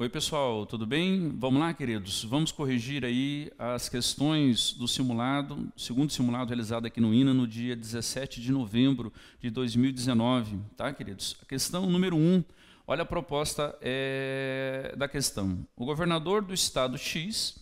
Oi pessoal, tudo bem? Vamos lá, queridos? Vamos corrigir aí as questões do simulado, segundo simulado realizado aqui no INA no dia 17 de novembro de 2019, tá, queridos? A questão número 1, olha a proposta da questão. O governador do estado X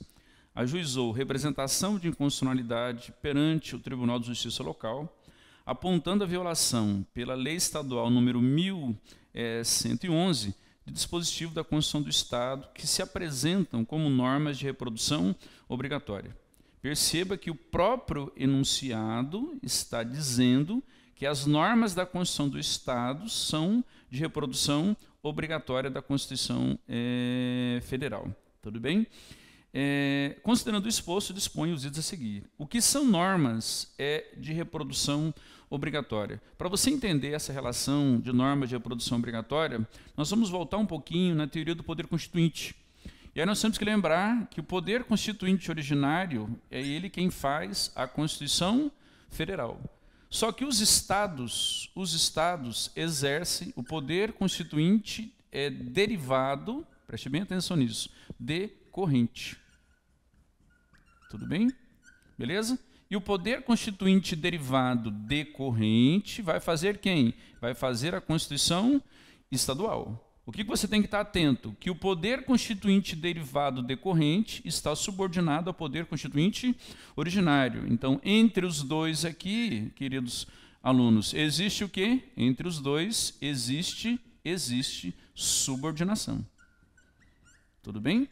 ajuizou representação de inconstitucionalidade perante o Tribunal de Justiça Local, apontando a violação pela lei estadual número 1111, de dispositivo da Constituição do Estado que se apresentam como normas de reprodução obrigatória. Perceba que o próprio enunciado está dizendo que as normas da Constituição do Estado são de reprodução obrigatória da Constituição Federal. Tudo bem? Considerando o exposto, dispõe os idos a seguir. O que são normas de reprodução obrigatória? Para você entender essa relação de normas de reprodução obrigatória, nós vamos voltar um pouquinho na teoria do poder constituinte. E aí nós temos que lembrar que o poder constituinte originário é ele quem faz a Constituição Federal. Só que os estados exercem o poder constituinte derivado, preste bem atenção nisso, decorrente. Tudo bem? Beleza? E o poder constituinte derivado decorrente vai fazer quem? Vai fazer a Constituição Estadual. O que você tem que estar atento? Que o poder constituinte derivado decorrente está subordinado ao poder constituinte originário. Então, entre os dois aqui, queridos alunos, existe o quê? Entre os dois existe subordinação. Tudo bem?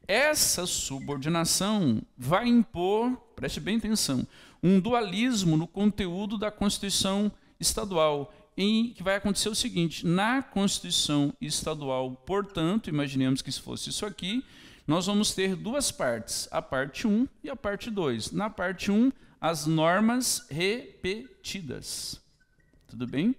Essa subordinação vai impor, preste bem atenção, um dualismo no conteúdo da Constituição Estadual, em que vai acontecer o seguinte: na Constituição Estadual, portanto, imaginemos que se fosse isso aqui, nós vamos ter duas partes, a parte 1 e a parte 2. Na parte 1, as normas repetidas. Tudo bem?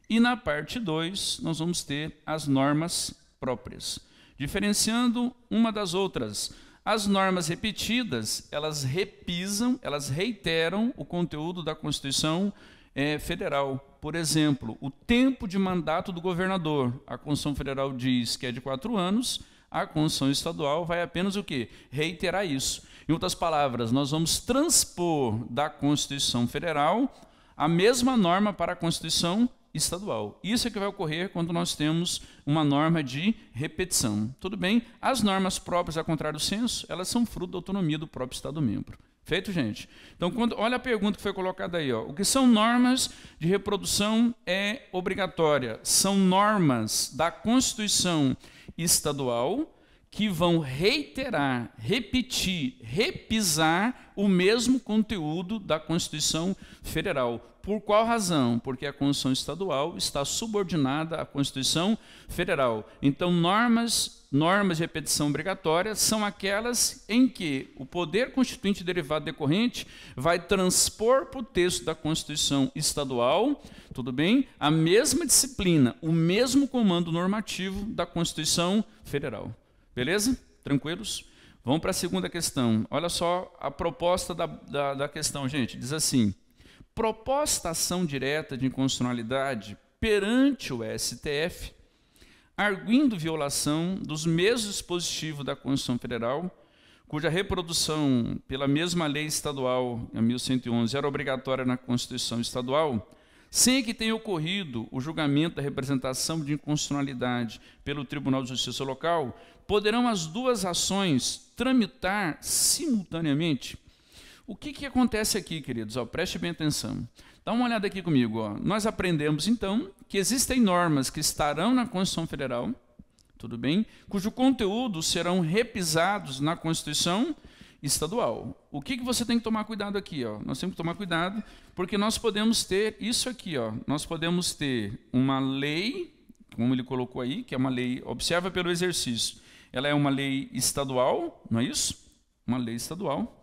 E na parte 2, nós vamos ter as normas próprias. Diferenciando uma das outras, as normas repetidas, elas repisam, elas reiteram o conteúdo da Constituição Federal. Por exemplo, o tempo de mandato do governador. A Constituição Federal diz que é de 4 anos, a Constituição Estadual vai apenas o quê? Reiterar isso. Em outras palavras, nós vamos transpor da Constituição Federal a mesma norma para a Constituição Estadual. Isso é que vai ocorrer quando nós temos uma norma de repetição. Tudo bem? As normas próprias, ao contrário do senso, elas são fruto da autonomia do próprio Estado-membro. Feito, gente? Então, olha a pergunta que foi colocada aí. Ó. O que são normas de reprodução obrigatória? São normas da Constituição Estadual que vão reiterar, repetir, repisar o mesmo conteúdo da Constituição Federal. Por qual razão? Porque a Constituição Estadual está subordinada à Constituição Federal. Então, normas de repetição obrigatória são aquelas em que o poder constituinte derivado decorrente vai transpor para o texto da Constituição Estadual, tudo bem? A mesma disciplina, o mesmo comando normativo da Constituição Federal. Beleza? Tranquilos? Vamos para a segunda questão. Olha só a proposta da questão, gente. Diz assim: proposta ação direta de inconstitucionalidade perante o STF, arguindo violação dos mesmos dispositivos da Constituição Federal, cuja reprodução pela mesma lei estadual, a 1111, era obrigatória na Constituição Estadual, sem que tenha ocorrido o julgamento da representação de inconstitucionalidade pelo Tribunal de Justiça Local, poderão as duas ações tramitar simultaneamente. O que acontece aqui, queridos? Ó, preste bem atenção. Dá uma olhada aqui comigo. Ó. Nós aprendemos, então, que existem normas que estarão na Constituição Federal, tudo bem? Cujo conteúdo serão repisados na Constituição Estadual. O que você tem que tomar cuidado aqui? Ó? Nós temos que tomar cuidado porque nós podemos ter isso aqui. Ó. Nós podemos ter uma lei, como ele colocou aí, que é uma lei, observa pelo exercício, ela é uma lei estadual, não é isso? Uma lei estadual.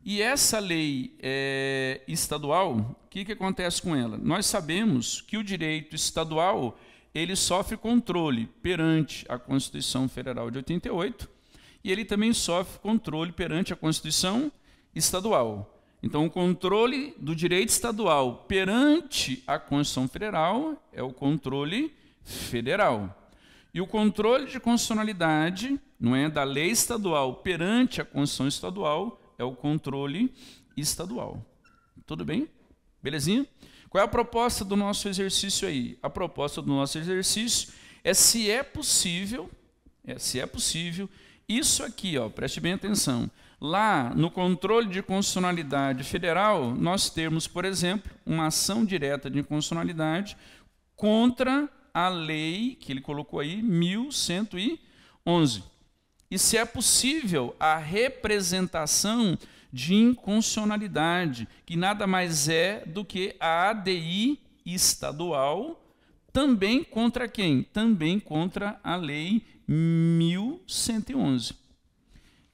E essa lei estadual, o que acontece com ela? Nós sabemos que o direito estadual ele sofre controle perante a Constituição Federal de 88 e ele também sofre controle perante a Constituição Estadual. Então, o controle do direito estadual perante a Constituição Federal é o controle federal. E o controle de constitucionalidade, não é, da lei estadual perante a Constituição estadual é o controle estadual. Tudo bem? Belezinha? Qual é a proposta do nosso exercício aí? A proposta do nosso exercício é se é possível, isso aqui, ó, preste bem atenção. Lá no controle de constitucionalidade federal, nós temos, por exemplo, uma ação direta de inconstitucionalidade contra a lei, que ele colocou aí, 1111. E se é possível a representação de inconstitucionalidade, que nada mais é do que a ADI estadual, também contra quem? Também contra a lei 1111.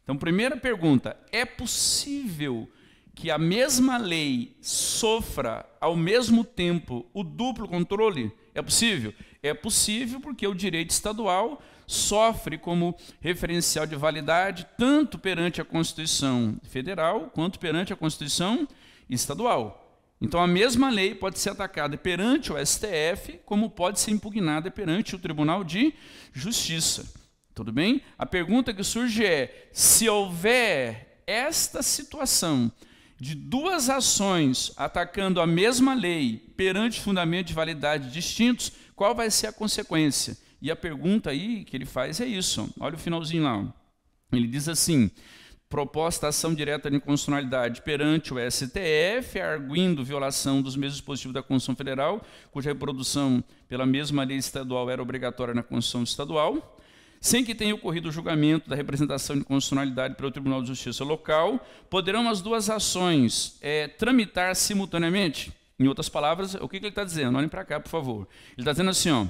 Então, primeira pergunta, é possível que a mesma lei sofra ao mesmo tempo o duplo controle? É possível? É possível porque o direito estadual sofre como referencial de validade tanto perante a Constituição Federal quanto perante a Constituição Estadual. Então, a mesma lei pode ser atacada perante o STF, como pode ser impugnada perante o Tribunal de Justiça. Tudo bem? A pergunta que surge é, se houver esta situação de duas ações atacando a mesma lei perante fundamentos de validade distintos, qual vai ser a consequência? E a pergunta aí que ele faz é isso. Olha o finalzinho lá. Ele diz assim, proposta ação direta de inconstitucionalidade perante o STF, arguindo violação dos mesmos dispositivos da Constituição Federal, cuja reprodução pela mesma lei estadual era obrigatória na Constituição Estadual, sem que tenha ocorrido o julgamento da representação de constitucionalidade pelo Tribunal de Justiça local, poderão as duas ações tramitar simultaneamente? Em outras palavras, o que ele está dizendo? Olhem para cá, por favor. Ele está dizendo assim, ó,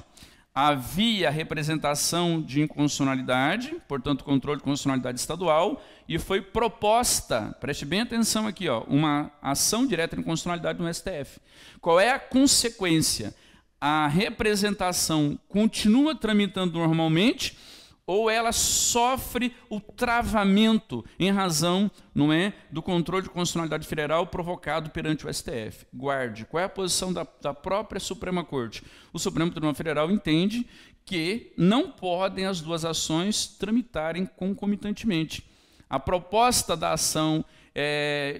havia representação de inconstitucionalidade, portanto, controle de constitucionalidade estadual, e foi proposta, preste bem atenção aqui, ó, uma ação direta de inconstitucionalidade no STF. Qual é a consequência? A representação continua tramitando normalmente, ou ela sofre o travamento em razão, não é, do controle de constitucionalidade federal provocado perante o STF. Guarde, qual é a posição da própria Suprema Corte? O Supremo Tribunal Federal entende que não podem as duas ações tramitarem concomitantemente. A proposta da ação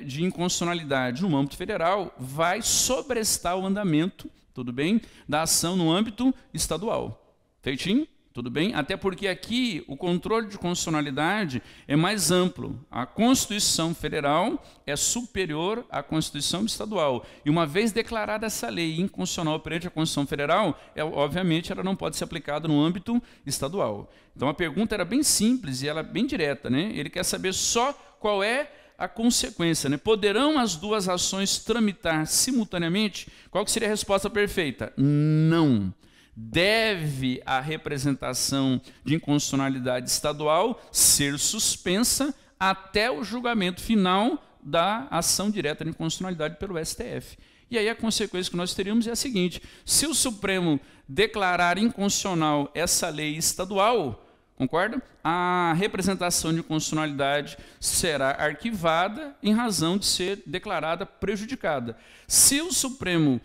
de inconstitucionalidade no âmbito federal vai sobrestar o andamento, tudo bem, da ação no âmbito estadual. Feitinho? Tudo bem? Até porque aqui o controle de constitucionalidade é mais amplo. A Constituição Federal é superior à Constituição Estadual. E uma vez declarada essa lei inconstitucional perante a Constituição Federal, obviamente ela não pode ser aplicada no âmbito estadual. Então a pergunta era bem simples e ela bem direta, né? Ele quer saber só qual é a consequência, né? Poderão as duas ações tramitar simultaneamente? Qual que seria a resposta perfeita? Não. Deve a representação de inconstitucionalidade estadual ser suspensa até o julgamento final da ação direta de inconstitucionalidade pelo STF. E aí a consequência que nós teríamos é a seguinte, se o Supremo declarar inconstitucional essa lei estadual, concorda? A representação de inconstitucionalidade será arquivada em razão de ser declarada prejudicada. Se o Supremo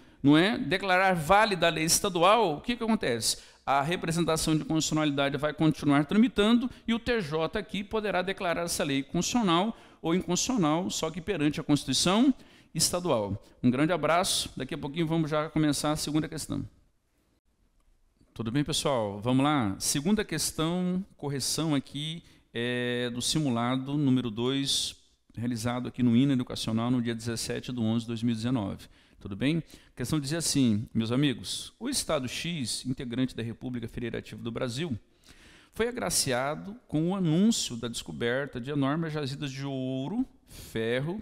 declarar válida a lei estadual, o que acontece? A representação de constitucionalidade vai continuar tramitando e o TJ aqui poderá declarar essa lei constitucional ou inconstitucional, só que perante a Constituição estadual. Um grande abraço, daqui a pouquinho vamos já começar a segunda questão. Tudo bem, pessoal? Vamos lá. Segunda questão, correção aqui do simulado número 2, realizado aqui no INA Educacional no dia 17/11/2019. Tudo bem? A questão dizia assim, meus amigos, o Estado X, integrante da República Federativa do Brasil, foi agraciado com o anúncio da descoberta de enormes jazidas de ouro, ferro,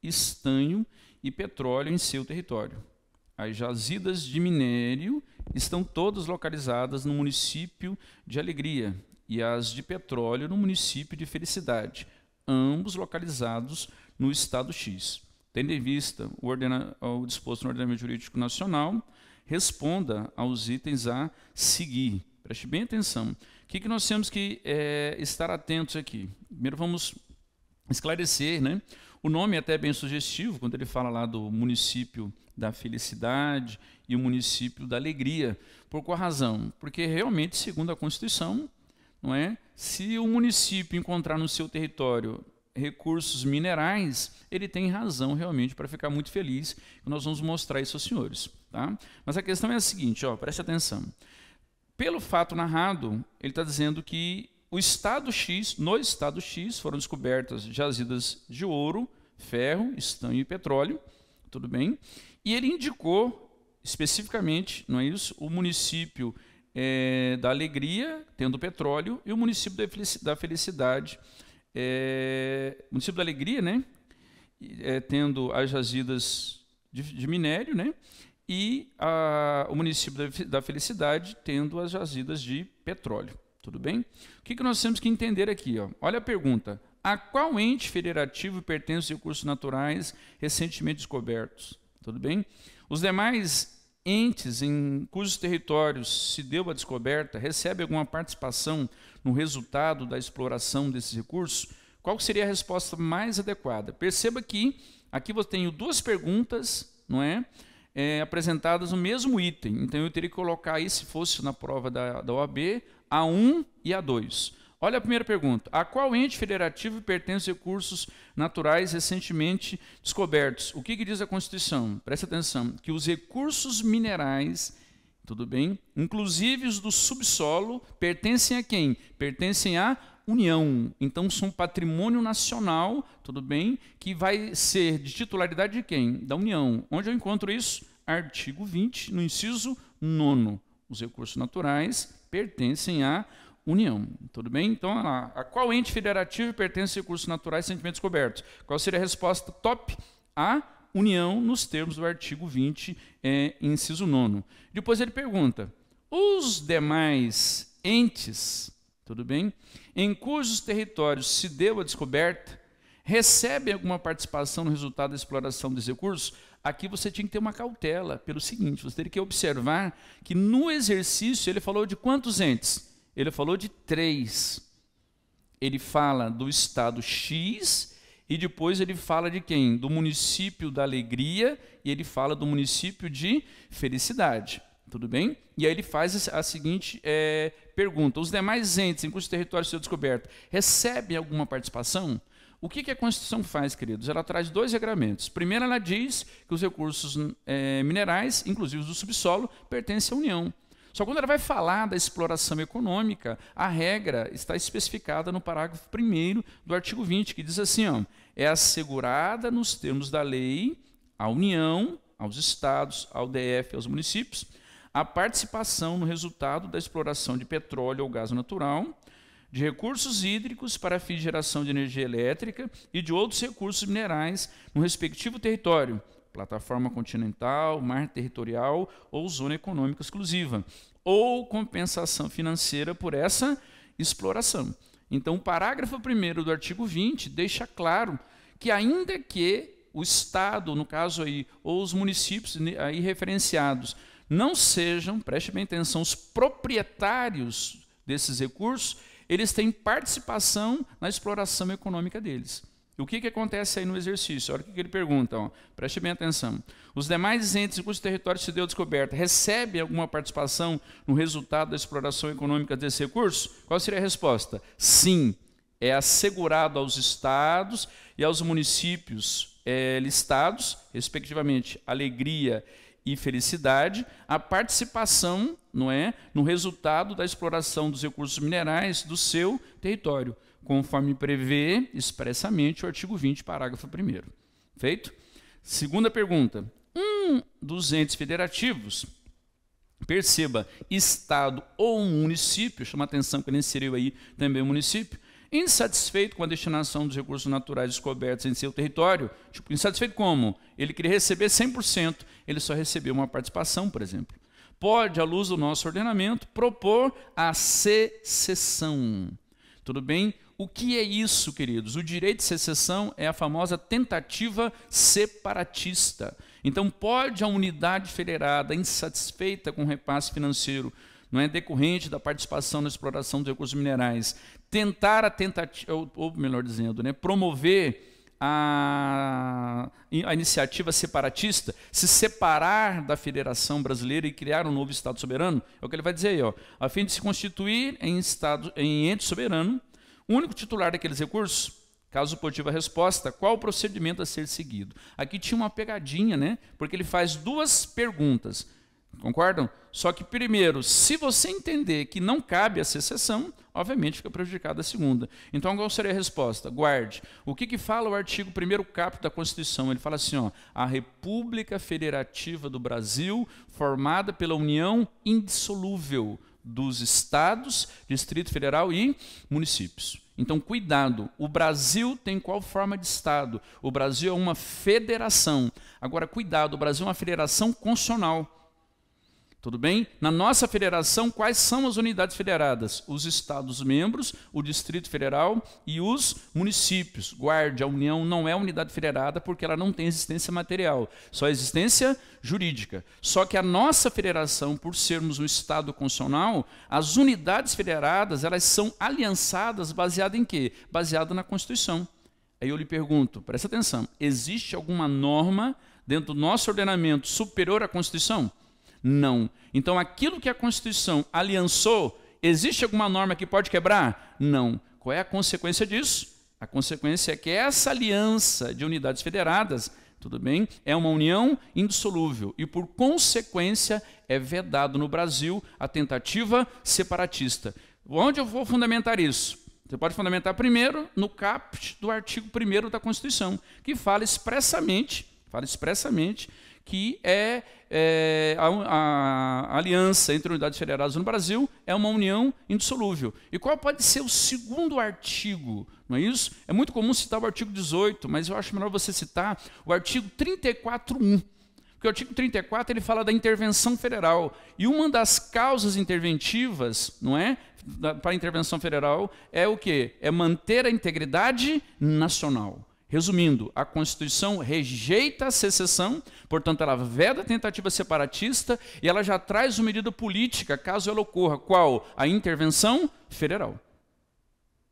estanho e petróleo em seu território. As jazidas de minério estão todas localizadas no município de Alegria e as de petróleo no município de Felicidade, ambos localizados no Estado X. Tendo em vista o disposto no ordenamento jurídico nacional, responda aos itens a seguir. Preste bem atenção. O que nós temos que estar atentos aqui? Primeiro vamos esclarecer, né? O nome é até bem sugestivo, quando ele fala lá do município da Felicidade e o município da Alegria. Por qual razão? Porque realmente, segundo a Constituição, não é? Se o município encontrar no seu território recursos minerais, ele tem razão realmente para ficar muito feliz. Nós vamos mostrar isso aos senhores. Tá? Mas a questão é a seguinte, ó, preste atenção. Pelo fato narrado, ele está dizendo que no estado X foram descobertas jazidas de ouro, ferro, estanho e petróleo, tudo bem? E ele indicou especificamente, não é isso, o município da Alegria, tendo petróleo, e o município da Felicidade, o município da Alegria, né, tendo as jazidas de minério, né, e o município da Felicidade tendo as jazidas de petróleo. Tudo bem? O que nós temos que entender aqui? Ó? Olha a pergunta. A qual ente federativo pertencem os recursos naturais recentemente descobertos? Tudo bem? Os demais entes em cujos territórios se deu a descoberta recebem alguma participação no resultado da exploração desses recursos? Qual seria a resposta mais adequada? Perceba que aqui eu tenho duas perguntas, não é? Apresentadas no mesmo item. Então eu teria que colocar aí, se fosse na prova da OAB, A1 e A2. Olha a primeira pergunta. A qual ente federativo pertencem os recursos naturais recentemente descobertos? O que diz a Constituição? Presta atenção. Que os recursos minerais, tudo bem, inclusive os do subsolo, pertencem a quem? Pertencem à União. Então, são patrimônio nacional, tudo bem, que vai ser de titularidade de quem? Da União. Onde eu encontro isso? Artigo 20, no inciso 9. Os recursos naturais pertencem à União. Tudo bem? Então, a qual ente federativo pertence aos recursos naturais recentemente descobertos? Qual seria a resposta top? A União, nos termos do artigo 20, inciso 9. Depois ele pergunta, os demais entes, tudo bem, em cujos territórios se deu a descoberta, recebem alguma participação no resultado da exploração dos recursos? Aqui você tinha que ter uma cautela, pelo seguinte, você teria que observar que no exercício ele falou de quantos entes? Ele falou de 3. Ele fala do estado X e depois ele fala de quem? Do município da Alegria e ele fala do município de Felicidade. Tudo bem? E aí ele faz a seguinte pergunta. Os demais entes em cujos territórios se descoberto recebem alguma participação? O que a Constituição faz, queridos? Ela traz 2 regramentos. Primeiro, ela diz que os recursos minerais, inclusive os do subsolo, pertencem à União. Só quando ela vai falar da exploração econômica, a regra está especificada no parágrafo 1º do artigo 20, que diz assim, ó, é assegurada nos termos da lei à União, aos estados, ao DF, aos municípios, a participação no resultado da exploração de petróleo ou gás natural, de recursos hídricos para fins de geração de energia elétrica e de outros recursos minerais no respectivo território, plataforma continental, mar territorial ou zona econômica exclusiva, ou compensação financeira por essa exploração. Então, o parágrafo 1º do artigo 20 deixa claro que, ainda que o Estado, no caso aí, ou os municípios aí referenciados, não sejam, preste bem atenção, os proprietários desses recursos, eles têm participação na exploração econômica deles. E o que acontece aí no exercício? Olha o que ele pergunta, ó. Preste bem atenção. Os demais entes em cujos territórios se deu descoberta recebem alguma participação no resultado da exploração econômica desse recurso? Qual seria a resposta? Sim, é assegurado aos estados e aos municípios listados, respectivamente, Alegria e Felicidade, a participação, não é, no resultado da exploração dos recursos minerais do seu território, conforme prevê expressamente o artigo 20, parágrafo 1º. Feito? Segunda pergunta. Um dos entes federativos, perceba, estado ou município, chama atenção que ele inseriu aí também o município, insatisfeito com a destinação dos recursos naturais descobertos em seu território, tipo, insatisfeito como? Ele queria receber 100%, ele só recebeu uma participação, por exemplo. Pode, à luz do nosso ordenamento, propor a secessão. Tudo bem? O que é isso, queridos? O direito de secessão é a famosa tentativa separatista. Então, pode a unidade federada, insatisfeita com o repasse financeiro, não é decorrente da participação na exploração dos recursos minerais, tentar a tentativa, ou melhor dizendo, né, promover a iniciativa separatista, se separar da Federação Brasileira e criar um novo Estado soberano, é o que ele vai dizer aí, ó, a fim de se constituir em ente soberano, único titular daqueles recursos. Caso positiva a resposta, qual o procedimento a ser seguido? Aqui tinha uma pegadinha, né? Porque ele faz duas perguntas, concordam? Só que primeiro, se você entender que não cabe a secessão, obviamente fica prejudicada a segunda. Então qual seria a resposta? Guarde. O que fala o artigo 1º caput da Constituição? Ele fala assim, ó, a República Federativa do Brasil, formada pela união indissolúvel dos estados, Distrito Federal e municípios. Então, cuidado, o Brasil tem qual forma de Estado? O Brasil é uma federação. Agora, cuidado, o Brasil é uma federação constitucional. Tudo bem? Na nossa federação, quais são as unidades federadas? Os Estados-membros, o Distrito Federal e os municípios. Guarde, a União não é unidade federada porque ela não tem existência material, só existência jurídica. Só que a nossa federação, por sermos um Estado constitucional, as unidades federadas, elas são aliançadas baseado em quê? Baseado na Constituição. Aí eu lhe pergunto, presta atenção, existe alguma norma dentro do nosso ordenamento superior à Constituição? Não. Então, aquilo que a Constituição aliançou, existe alguma norma que pode quebrar? Não. Qual é a consequência disso? A consequência é que essa aliança de unidades federadas, tudo bem, é uma união indissolúvel e, por consequência, é vedado no Brasil a tentativa separatista. Onde eu vou fundamentar isso? Você pode fundamentar primeiro no caput do artigo 1º da Constituição, que fala expressamente que a aliança entre unidades federadas no Brasil é uma união indissolúvel. E qual pode ser o segundo artigo? Não é isso? É muito comum citar o artigo 18, mas eu acho melhor você citar o artigo 34.1. Porque o artigo 34 ele fala da intervenção federal. E uma das causas interventivas, não é, para a intervenção federal é o quê? É manter a integridade nacional. Resumindo, a Constituição rejeita a secessão, portanto, ela veda a tentativa separatista e ela já traz uma medida política, caso ela ocorra. Qual? A intervenção federal.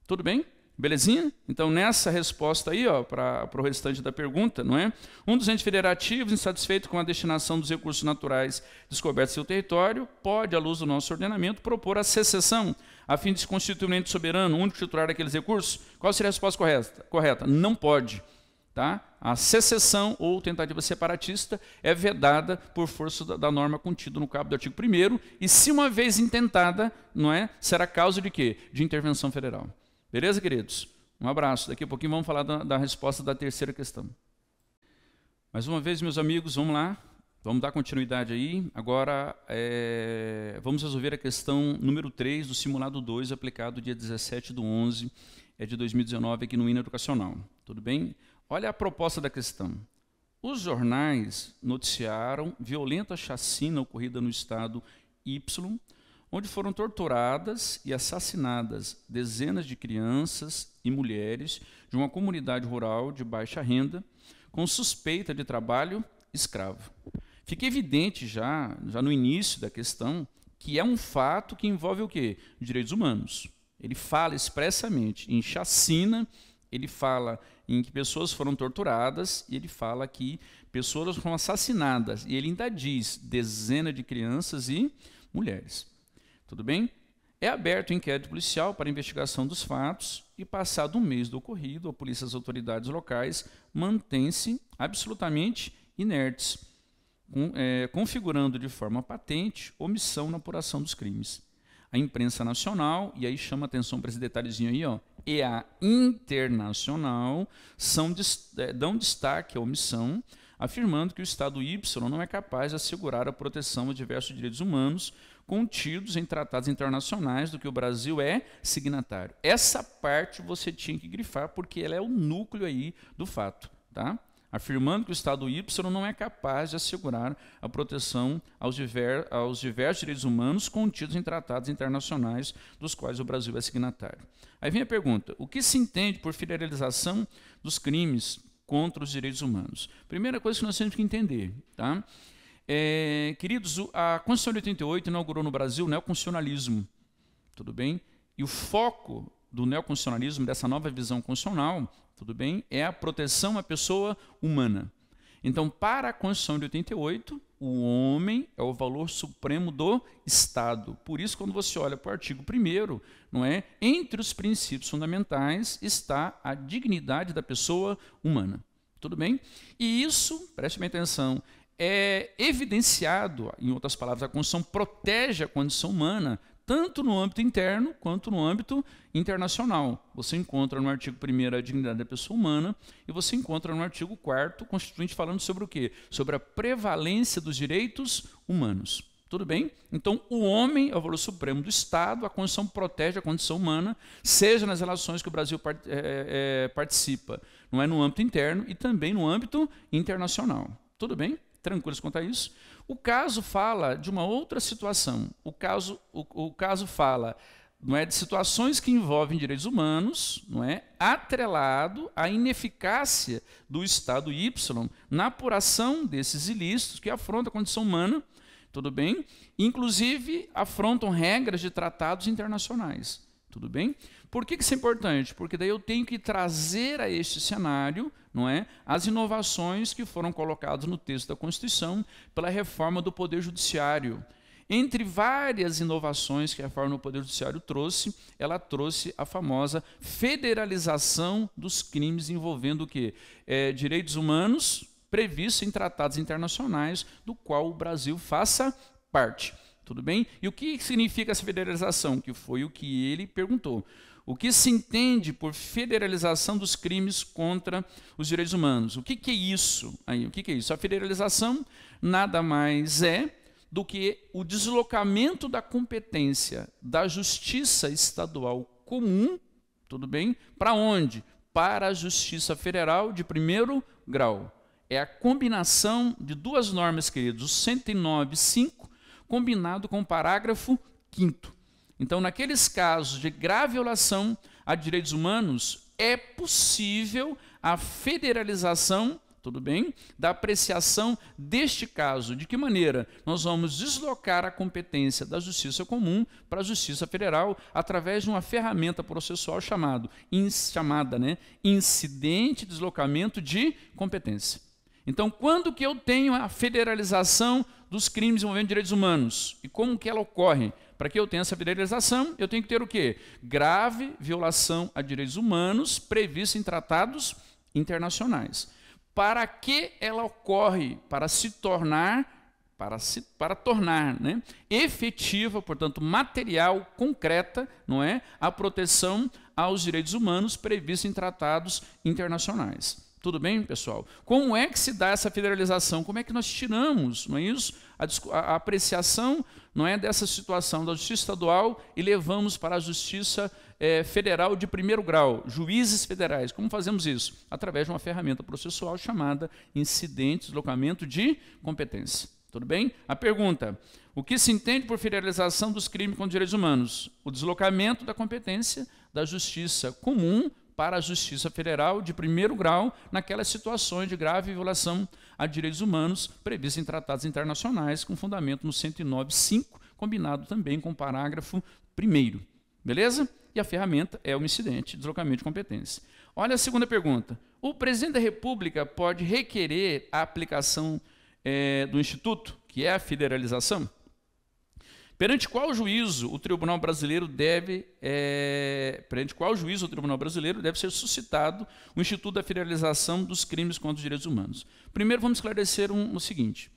Tudo bem? Belezinha? Então, nessa resposta aí, para o restante da pergunta, não é? Um dos entes federativos, insatisfeito com a destinação dos recursos naturais descobertos em seu território, pode, à luz do nosso ordenamento, propor a secessão, a fim de se constituir um ente soberano, único titular daqueles recursos. Qual seria a resposta correta? Não pode. Tá? A secessão ou tentativa separatista é vedada por força da norma contida no caput do artigo 1º, e, se uma vez intentada, não é, será causa de quê? De intervenção federal. Beleza, queridos? Um abraço. Daqui a pouquinho vamos falar da resposta da terceira questão. Mais uma vez, meus amigos, vamos lá. Vamos dar continuidade aí. Agora, vamos resolver a questão número 3 do simulado 2, aplicado dia 17/11 de 2019 aqui no Hino Educacional. Tudo bem? Olha a proposta da questão. Os jornais noticiaram violenta chacina ocorrida no estado Y, onde foram torturadas e assassinadas dezenas de crianças e mulheres de uma comunidade rural de baixa renda, com suspeita de trabalho escravo. Fica evidente já no início da questão que é um fato que envolve o quê? Direitos humanos. Ele fala expressamente em chacina, ele fala em que pessoas foram torturadas e ele fala que pessoas foram assassinadas. E ele ainda diz dezenas de crianças e mulheres. Tudo bem? É aberto o inquérito policial para investigação dos fatos e, passado um mês do ocorrido, a polícia e as autoridades locais mantêm-se absolutamente inertes, configurando de forma patente omissão na apuração dos crimes. A imprensa nacional, e aí chama atenção para esse detalhezinho aí, e a internacional dão destaque à omissão, afirmando que o Estado Y não é capaz de assegurar a proteção a diversos direitos humanos contidos em tratados internacionais do que o Brasil é signatário. Essa parte você tinha que grifar, porque ela é o núcleo aí do fato, tá? Afirmando que o Estado Y não é capaz de assegurar a proteção aos diversos direitos humanos contidos em tratados internacionais dos quais o Brasil é signatário. Aí vem a pergunta, o que se entende por federalização dos crimes contra os direitos humanos? Primeira coisa que nós temos que entender, tá? Queridos, a Constituição de 88 inaugurou no Brasil o neoconstitucionalismo, tudo bem? E o foco do neoconstitucionalismo, dessa nova visão constitucional, tudo bem? É a proteção à pessoa humana. Então, para a Constituição de 88, o homem é o valor supremo do Estado. Por isso, quando você olha para o artigo 1º, não é? Entre os princípios fundamentais está a dignidade da pessoa humana. Tudo bem? E isso, preste bem atenção, é evidenciado, em outras palavras, a Constituição protege a condição humana, tanto no âmbito interno quanto no âmbito internacional. Você encontra no artigo 1º a dignidade da pessoa humana e você encontra no artigo 4º Constituinte falando sobre o quê? Sobre a prevalência dos direitos humanos. Tudo bem? Então, o homem é o valor supremo do Estado, a Constituição protege a condição humana, seja nas relações que o Brasil participa, não é no âmbito interno e também no âmbito internacional. Tudo bem? Tranquilos quanto a isso? O caso fala de uma outra situação. O caso fala, não é, de situações que envolvem direitos humanos, não é, atrelado à ineficácia do Estado Y na apuração desses ilícitos que afrontam a condição humana, tudo bem? Inclusive afrontam regras de tratados internacionais. Tudo bem? Por que isso é importante? Porque daí eu tenho que trazer a este cenário, não é, as inovações que foram colocadas no texto da Constituição pela reforma do Poder Judiciário. Entre várias inovações que a reforma do Poder Judiciário trouxe, ela trouxe a famosa federalização dos crimes envolvendo o quê? Direitos humanos previstos em tratados internacionais, do qual o Brasil faça parte. Tudo bem? E o que significa essa federalização? Que foi o que ele perguntou. O que se entende por federalização dos crimes contra os direitos humanos? O que é isso? O que é isso? A federalização nada mais é do que o deslocamento da competência da Justiça Estadual Comum, tudo bem? Para onde? Para a Justiça Federal de primeiro grau. É a combinação de duas normas, queridos, o 109.5, combinado com o parágrafo 5º. Então, naqueles casos de grave violação a direitos humanos, é possível a federalização, tudo bem, da apreciação deste caso. De que maneira? Nós vamos deslocar a competência da Justiça Comum para a Justiça Federal através de uma ferramenta processual chamada incidente de deslocamento de competência. Então, quando que eu tenho a federalização dos crimes envolvendo direitos humanos? E como que ela ocorre? Para que eu tenha essa federalização, eu tenho que ter o quê? Grave violação a direitos humanos prevista em tratados internacionais. Para que ela ocorre? Para tornar efetiva, portanto, material, concreta, não é, a proteção aos direitos humanos previstos em tratados internacionais. Tudo bem, pessoal? Como é que se dá essa federalização? Como é que nós tiramos, não é isso? A apreciação, não é, dessa situação da Justiça Estadual e levamos para a Justiça Federal de primeiro grau, juízes federais. Como fazemos isso? Através de uma ferramenta processual chamada incidente de deslocamento de competência. Tudo bem? A pergunta: o que se entende por federalização dos crimes contra os direitos humanos? O deslocamento da competência da Justiça Comum para a Justiça Federal de primeiro grau naquelas situações de grave violação a direitos humanos previstas em tratados internacionais com fundamento no 109.5, combinado também com o parágrafo 1º. Beleza? E a ferramenta é o incidente de deslocamento de competência. Olha a segunda pergunta. O presidente da República pode requerer a aplicação do Instituto, que é a federalização? Perante qual juízo o Tribunal Brasileiro deve ser suscitado o Instituto da Federalização dos Crimes contra os Direitos Humanos? Primeiro, vamos esclarecer o seguinte.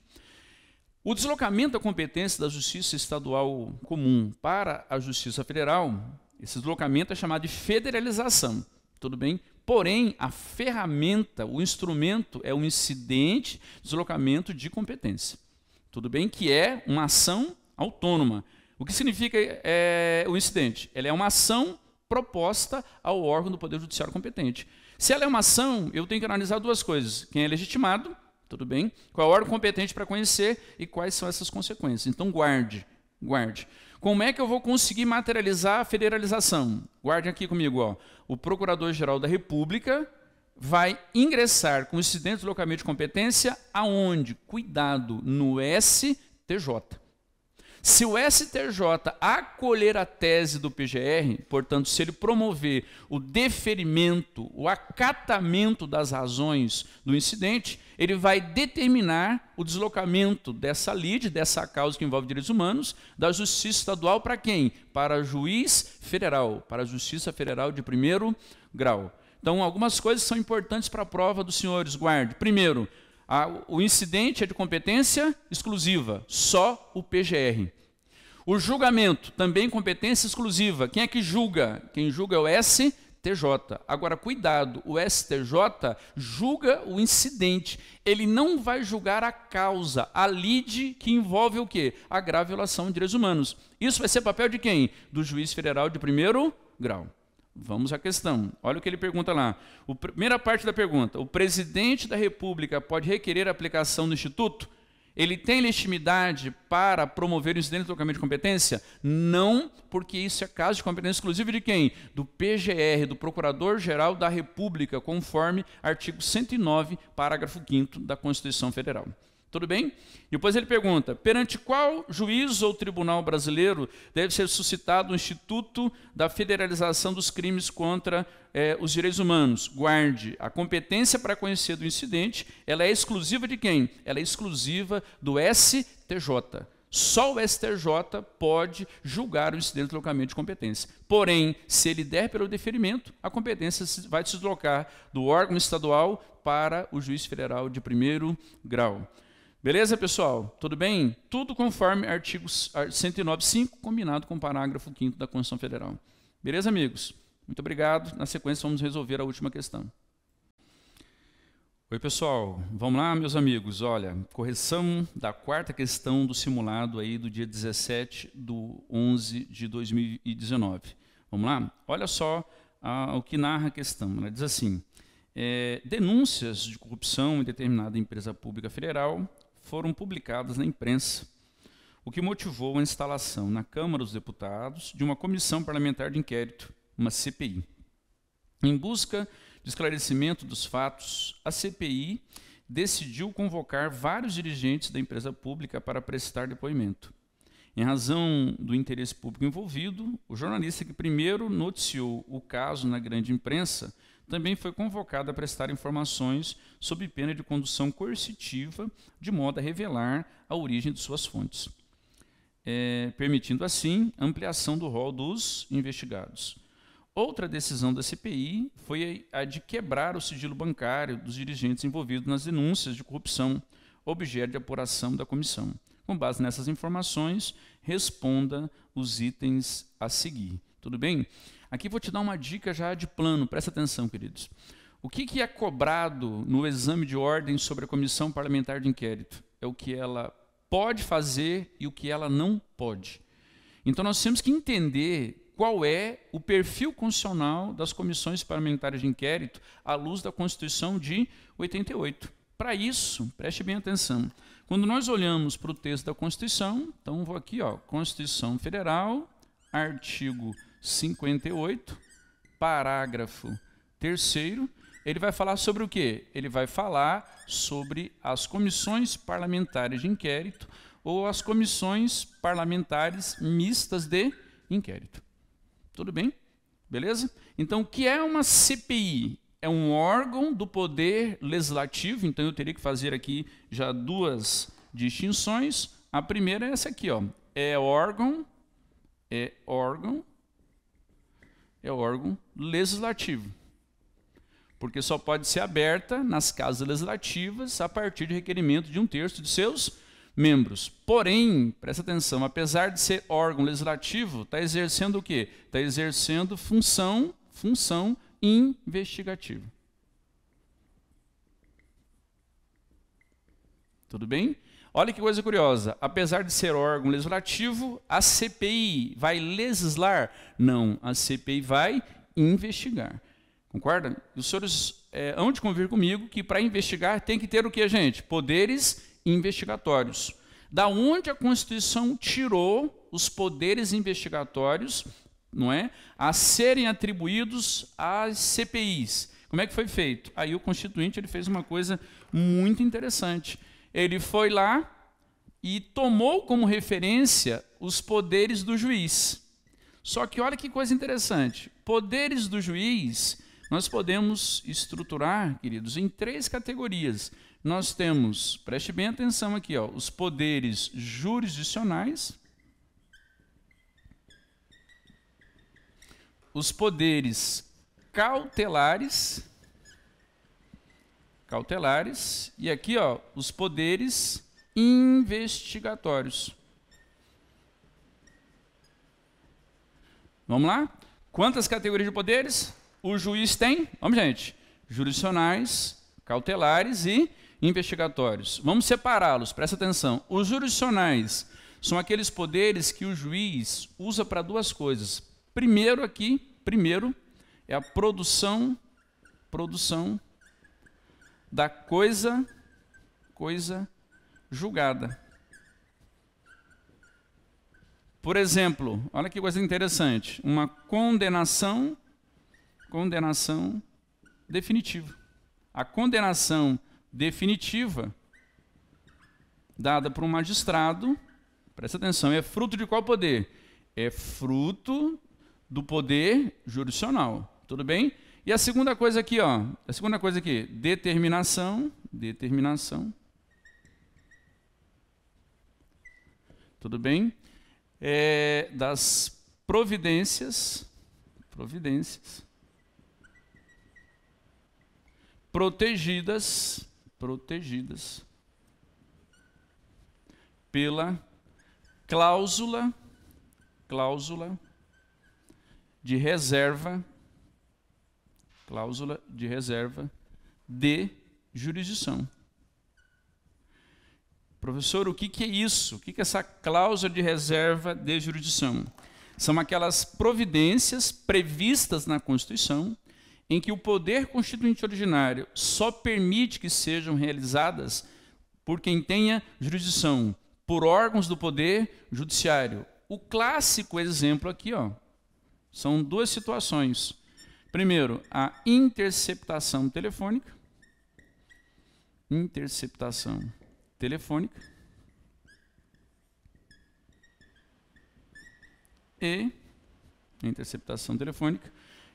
O deslocamento da competência da Justiça Estadual Comum para a Justiça Federal, esse deslocamento é chamado de federalização, tudo bem? Porém, a ferramenta, o instrumento é o incidente de deslocamento de competência, tudo bem? Que é uma ação autônoma. O que significa o incidente? Ela é uma ação proposta ao órgão do Poder Judiciário competente. Se ela é uma ação, eu tenho que analisar duas coisas. Quem é legitimado, tudo bem? Qual é o órgão competente para conhecer e quais são essas consequências. Então, guarde. Como é que eu vou conseguir materializar a federalização? Guarde aqui comigo. Ó. O Procurador-Geral da República vai ingressar com incidente de deslocamento de competência aonde? Cuidado, no STJ. Se o STJ acolher a tese do PGR, portanto, se ele promover o deferimento, o acatamento das razões do incidente, ele vai determinar o deslocamento dessa lide, dessa causa que envolve direitos humanos, da Justiça Estadual para quem? Para o juiz federal, para a Justiça Federal de primeiro grau. Então, algumas coisas são importantes para a prova dos senhores. Guarde. Primeiro, o incidente é de competência exclusiva, só o PGR. O julgamento, também competência exclusiva. Quem é que julga? Quem julga é o STJ. Agora, cuidado, o STJ julga o incidente. Ele não vai julgar a causa, a lide que envolve o quê? A grave violação de direitos humanos. Isso vai ser papel de quem? Do juiz federal de primeiro grau. Vamos à questão. Olha o que ele pergunta lá. Primeira parte da pergunta. O presidente da República pode requerer a aplicação do Instituto? Ele tem legitimidade para promover o incidente de deslocamento de competência? Não, porque isso é caso de competência exclusiva de quem? Do PGR, do Procurador-Geral da República, conforme artigo 109, parágrafo 5º da Constituição Federal. Tudo bem? Depois ele pergunta, perante qual juiz ou tribunal brasileiro deve ser suscitado o Instituto da Federalização dos Crimes contra os Direitos Humanos? Guarde, a competência para conhecer do incidente, ela é exclusiva de quem? Ela é exclusiva do STJ. Só o STJ pode julgar o incidente de deslocamento de competência. Porém, se ele der pelo deferimento, a competência vai se deslocar do órgão estadual para o juiz federal de primeiro grau. Beleza, pessoal? Tudo bem? Tudo conforme artigo 109.5, combinado com o parágrafo 5º da Constituição Federal. Beleza, amigos? Muito obrigado. Na sequência, vamos resolver a última questão. Oi, pessoal. Vamos lá, meus amigos. Olha, correção da quarta questão do simulado aí do dia 17/11 de 2019. Vamos lá? Olha só o que narra a questão. Ela diz assim, denúncias de corrupção em determinada empresa pública federal foram publicadas na imprensa, o que motivou a instalação na Câmara dos Deputados de uma comissão parlamentar de inquérito, uma CPI. Em busca de esclarecimento dos fatos, a CPI decidiu convocar vários dirigentes da empresa pública para prestar depoimento. Em razão do interesse público envolvido, o jornalista que primeiro noticiou o caso na grande imprensa também foi convocado a prestar informações sob pena de condução coercitiva, de modo a revelar a origem de suas fontes, permitindo assim ampliação do rol dos investigados. Outra decisão da CPI foi a de quebrar o sigilo bancário dos dirigentes envolvidos nas denúncias de corrupção, objeto de apuração da comissão. Com base nessas informações, responda os itens a seguir. Tudo bem? Aqui vou te dar uma dica já de plano, presta atenção, queridos. O que é cobrado no exame de ordem sobre a Comissão Parlamentar de Inquérito? É o que ela pode fazer e o que ela não pode. Então nós temos que entender qual é o perfil constitucional das comissões parlamentares de inquérito à luz da Constituição de 88. Para isso, preste bem atenção. Quando nós olhamos para o texto da Constituição, então vou aqui, ó, Constituição Federal, artigo 58, parágrafo 3º, ele vai falar sobre o quê? Ele vai falar sobre as comissões parlamentares de inquérito ou as comissões parlamentares mistas de inquérito. Tudo bem? Beleza? Então, o que é uma CPI? É um órgão do poder legislativo, então eu teria que fazer aqui já duas distinções. A primeira é essa aqui, ó, é órgão legislativo, porque só pode ser aberta nas casas legislativas a partir de requerimento de 1/3 de seus membros. Porém, presta atenção, apesar de ser órgão legislativo, está exercendo o quê? Está exercendo função investigativa. Tudo bem? Olha que coisa curiosa, apesar de ser órgão legislativo, a CPI vai legislar? Não, a CPI vai investigar. Concorda? E os senhores hão de convir comigo que para investigar tem que ter o que, gente? Poderes investigatórios. Da onde a Constituição tirou os poderes investigatórios, não é, a serem atribuídos às CPIs? Como é que foi feito? Aí o Constituinte ele fez uma coisa muito interessante. Ele foi lá, e tomou como referência os poderes do juiz. Só que olha que coisa interessante. Poderes do juiz, nós podemos estruturar, queridos, em 3 categorias. Nós temos, preste bem atenção aqui, ó, os poderes jurisdicionais, os poderes cautelares, e aqui, ó, os poderes investigatórios. Vamos lá? Quantas categorias de poderes o juiz tem? Vamos, gente. Jurisdicionais, cautelares e investigatórios. Vamos separá-los, presta atenção. Os jurisdicionais são aqueles poderes que o juiz usa para 2 coisas. Primeiro é a produção da coisa julgada. Por exemplo, olha que coisa interessante, uma condenação definitiva. A condenação definitiva dada por um magistrado, presta atenção, é fruto de qual poder? É fruto do poder jurisdicional, tudo bem? E a segunda coisa aqui, ó, determinação, tudo bem? Das providências protegidas pela cláusula de reserva de jurisdição. Professor, o que é isso? O que é essa cláusula de reserva de jurisdição? São aquelas providências previstas na Constituição em que o poder constituinte ordinário só permite que sejam realizadas por quem tenha jurisdição, por órgãos do poder judiciário. O clássico exemplo aqui, ó, são 2 situações. Primeiro, a interceptação telefônica.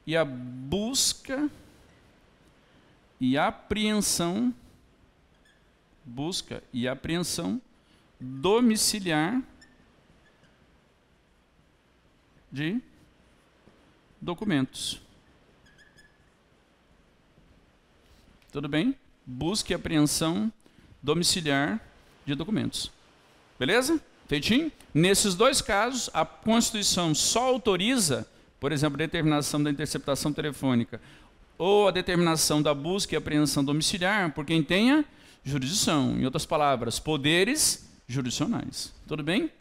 E a busca e apreensão domiciliar de documentos. Tudo bem? Busca e apreensão domiciliar de documentos. Beleza? Feitinho? Nesses 2 casos, a Constituição só autoriza, por exemplo, a determinação da interceptação telefônica ou a determinação da busca e apreensão domiciliar por quem tenha jurisdição. Em outras palavras, poderes jurisdicionais. Tudo bem?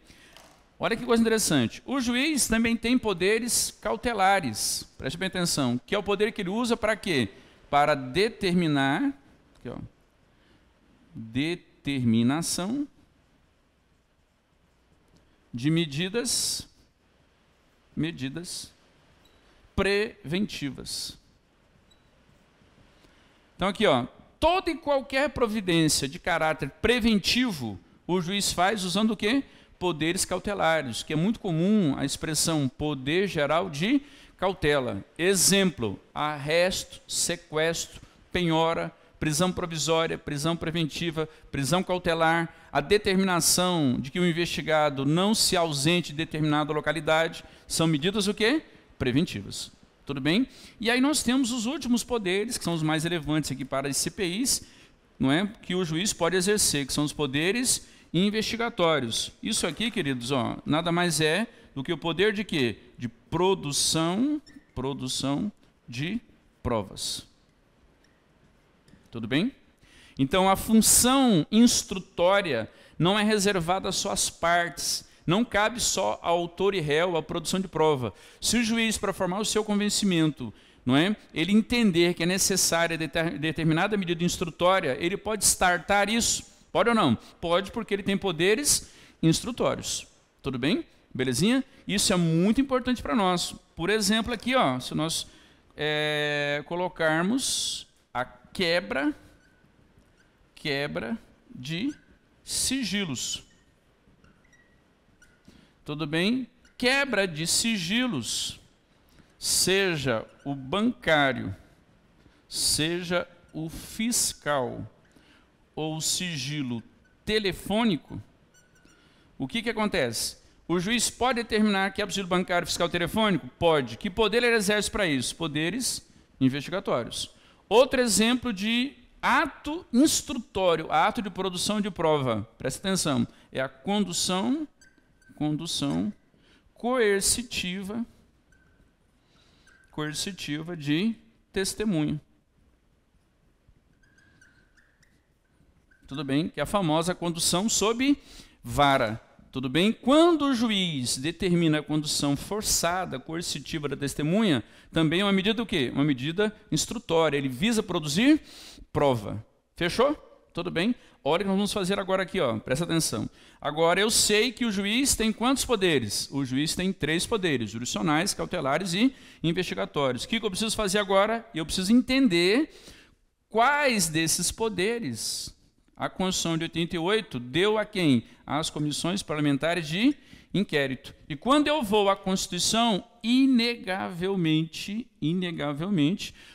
Olha que coisa interessante. O juiz também tem poderes cautelares. Preste bem atenção. Que é o poder que ele usa para quê? Para determinar, aqui, ó, determinação de medidas preventivas. Então aqui, ó, toda e qualquer providência de caráter preventivo, o juiz faz usando o quê? Poderes cautelares, que é muito comum a expressão poder geral de cautela. Exemplo: arresto, sequestro, penhora, prisão provisória, prisão preventiva, prisão cautelar, a determinação de que o investigado não se ausente de determinada localidade, são medidas o quê? Preventivas. Tudo bem? E aí nós temos os últimos poderes, que são os mais relevantes aqui para as CPIs, não é? Que o juiz pode exercer, que são os poderes investigatórios. Isso aqui, queridos, ó, nada mais é do que o poder de quê? De produção de provas. Tudo bem? Então, a função instrutória não é reservada só às partes, não cabe só ao autor e réu a produção de prova. Se o juiz, para formar o seu convencimento, não é, ele entender que é necessária determinada medida instrutória, ele pode startar isso. Pode ou não? Pode, porque ele tem poderes instrutórios. Tudo bem? Belezinha? Isso é muito importante para nós. Por exemplo, aqui, ó, se nós colocarmos a quebra de sigilos. Tudo bem? Quebra de sigilos, seja o bancário, seja o fiscal ou sigilo telefônico, o que acontece? O juiz pode determinar que é sigilo bancário, fiscal, telefônico? Pode. Que poder ele exerce para isso? Poderes investigatórios. Outro exemplo de ato instrutório, ato de produção de prova, presta atenção, é a condução coercitiva de testemunho. Tudo bem? Que é a famosa condução sob vara. Tudo bem? Quando o juiz determina a condução forçada, coercitiva da testemunha, também é uma medida do quê? Uma medida instrutória. Ele visa produzir prova. Fechou? Tudo bem? Olha o que nós vamos fazer agora aqui, ó. Presta atenção. Agora, eu sei que o juiz tem quantos poderes? O juiz tem 3 poderes, jurisdicionais, cautelares e investigatórios. O que eu preciso fazer agora? Eu preciso entender quais desses poderes a Constituição de 88 deu a quem? Às comissões parlamentares de inquérito. E quando eu vou à Constituição, inegavelmente,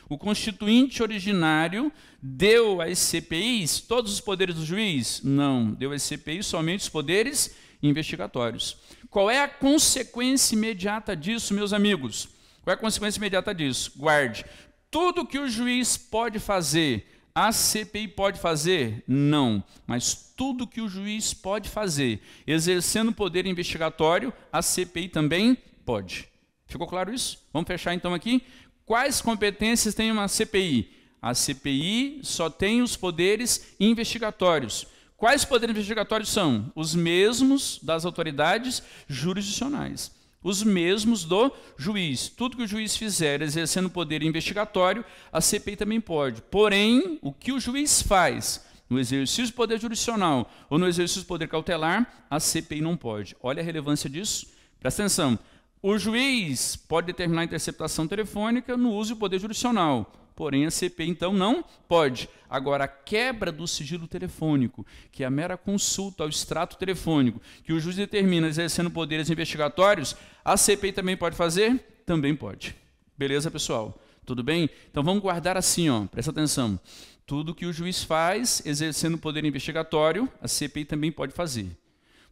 o constituinte originário deu às CPIs todos os poderes do juiz? Não, deu às CPIs somente os poderes investigatórios. Qual é a consequência imediata disso, meus amigos? Qual é a consequência imediata disso? Guarde. Tudo que o juiz pode fazer, a CPI pode fazer? Não. Mas tudo que o juiz pode fazer, exercendo poder investigatório, a CPI também pode. Ficou claro isso? Vamos fechar então aqui. Quais competências tem uma CPI? A CPI só tem os poderes investigatórios. Quais poderes investigatórios são? Os mesmos das autoridades jurisdicionais. Os mesmos do juiz. Tudo que o juiz fizer exercendo poder investigatório, a CPI também pode. Porém, o que o juiz faz no exercício do poder jurisdicional ou no exercício do poder cautelar, a CPI não pode. Olha a relevância disso. Presta atenção. O juiz pode determinar a interceptação telefônica no uso do poder jurisdicional. Porém, a CPI, então, não pode. Agora, a quebra do sigilo telefônico, que é a mera consulta ao extrato telefônico, que o juiz determina exercendo poderes investigatórios, a CPI também pode fazer? Também pode. Beleza, pessoal? Tudo bem? Então, vamos guardar assim, ó. Presta atenção. Tudo que o juiz faz, exercendo poder investigatório, a CPI também pode fazer.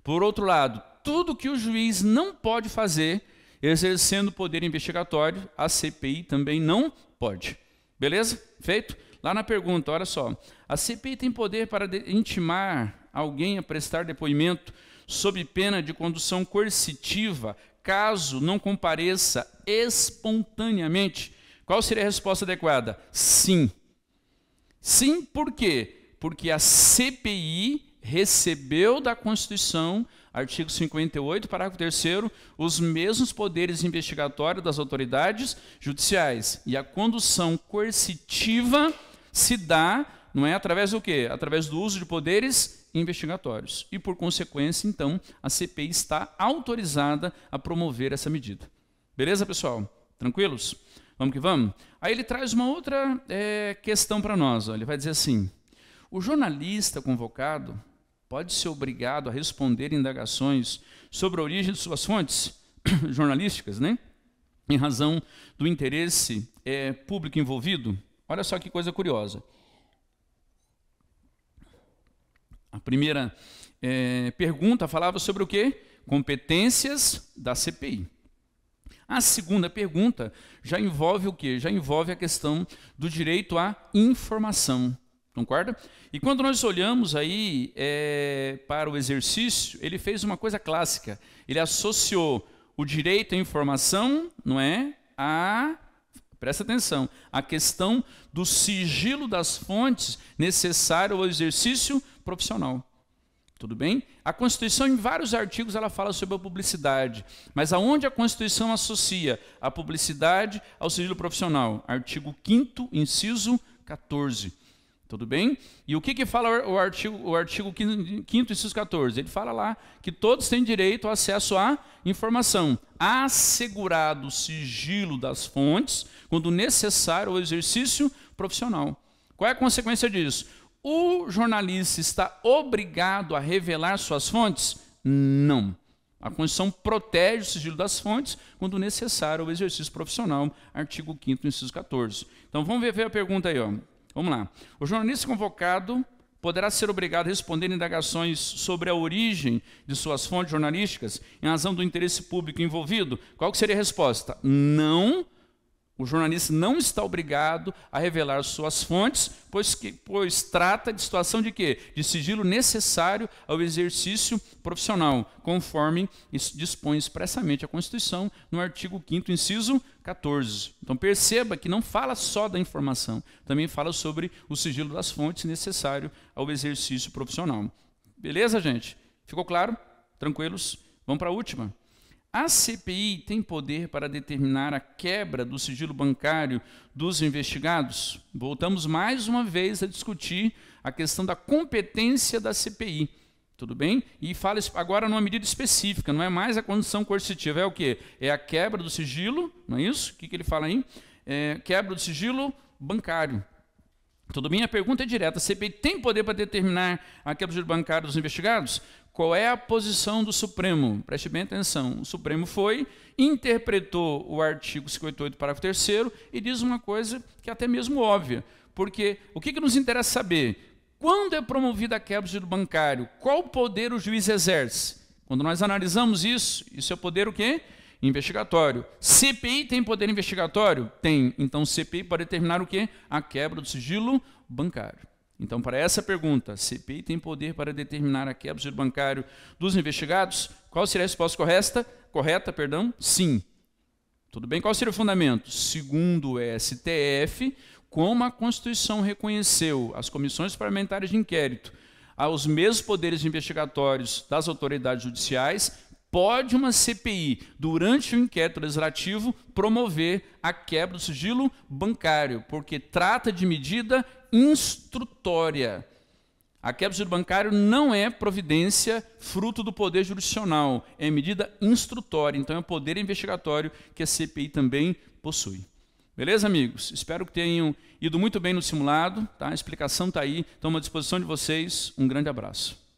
Por outro lado, tudo que o juiz não pode fazer, exercendo poder investigatório, a CPI também não pode. Beleza? Feito? Lá na pergunta, olha só. A CPI tem poder para intimar alguém a prestar depoimento sob pena de condução coercitiva, caso não compareça espontaneamente? Qual seria a resposta adequada? Sim. Sim, por quê? Porque a CPI recebeu da Constituição, artigo 58, parágrafo 3º, os mesmos poderes investigatórios das autoridades judiciais. E a condução coercitiva se dá, não é, através do quê? Através do uso de poderes investigatórios. E, por consequência, então, a CPI está autorizada a promover essa medida. Beleza, pessoal? Tranquilos? Vamos que vamos? Aí ele traz uma outra questão para nós. Ó. Ele vai dizer assim, o jornalista convocado pode ser obrigado a responder indagações sobre a origem de suas fontes jornalísticas, né? Em razão do interesse público envolvido? Olha só que coisa curiosa. A primeira pergunta falava sobre o quê? Competências da CPI. A segunda pergunta já envolve o quê? Já envolve a questão do direito à informação. Concorda? E quando nós olhamos aí para o exercício, ele fez uma coisa clássica. Ele associou o direito à informação, não é? Presta atenção, a questão do sigilo das fontes necessário ao exercício profissional. Tudo bem? A Constituição, em vários artigos, ela fala sobre a publicidade. Mas aonde a Constituição associa a publicidade ao sigilo profissional? Artigo 5º, inciso 14. Tudo bem? E o que fala o artigo 5º, inciso 14? Ele fala lá que todos têm direito ao acesso à informação, assegurado o sigilo das fontes, quando necessário ao exercício profissional. Qual é a consequência disso? O jornalista está obrigado a revelar suas fontes? Não. A Constituição protege o sigilo das fontes quando necessário ao exercício profissional, artigo 5º, inciso 14. Então, vamos ver a pergunta aí. Ó. Vamos lá. O jornalista convocado poderá ser obrigado a responder indagações sobre a origem de suas fontes jornalísticas em razão do interesse público envolvido? Qual que seria a resposta? Não. O jornalista não está obrigado a revelar suas fontes, pois trata de situação de quê? De sigilo necessário ao exercício profissional, conforme isso dispõe expressamente a Constituição no artigo 5º, inciso 14. Então perceba que não fala só da informação, também fala sobre o sigilo das fontes necessário ao exercício profissional. Beleza, gente? Ficou claro? Tranquilos? Vamos para a última. A CPI tem poder para determinar a quebra do sigilo bancário dos investigados? Voltamos mais uma vez a discutir a questão da competência da CPI. Tudo bem? E fala agora numa medida específica, não é mais a condição coercitiva, é o quê? É a quebra do sigilo, não é isso? O que ele fala aí? Quebra do sigilo bancário. Tudo bem? A pergunta é direta. A CPI tem poder para determinar a quebra do sigilo bancário dos investigados? Qual é a posição do Supremo? Preste bem atenção. O Supremo interpretou o artigo 58, parágrafo 3º, e diz uma coisa que é até mesmo óbvia. Porque o que nos interessa saber? Quando é promovida a quebra do sigilo bancário, qual poder o juiz exerce? Quando nós analisamos isso é poder o quê? Investigatório. CPI tem poder investigatório? Tem. Então, CPI pode determinar o quê? A quebra do sigilo bancário. Então, para essa pergunta, CPI tem poder para determinar a quebra do sigilo bancário dos investigados? Qual seria a resposta correta? Sim. Tudo bem? Qual seria o fundamento? Segundo o STF, como a Constituição reconheceu as comissões parlamentares de inquérito aos mesmos poderes investigatórios das autoridades judiciais, pode uma CPI, durante o inquérito legislativo, promover a quebra do sigilo bancário, porque trata de medida instrutória. A quebra do sigilo bancário não é providência fruto do poder jurisdicional, é medida instrutória, então é o poder investigatório que a CPI também possui. Beleza, amigos? Espero que tenham ido muito bem no simulado, tá? A explicação está aí, estou à disposição de vocês. Um grande abraço.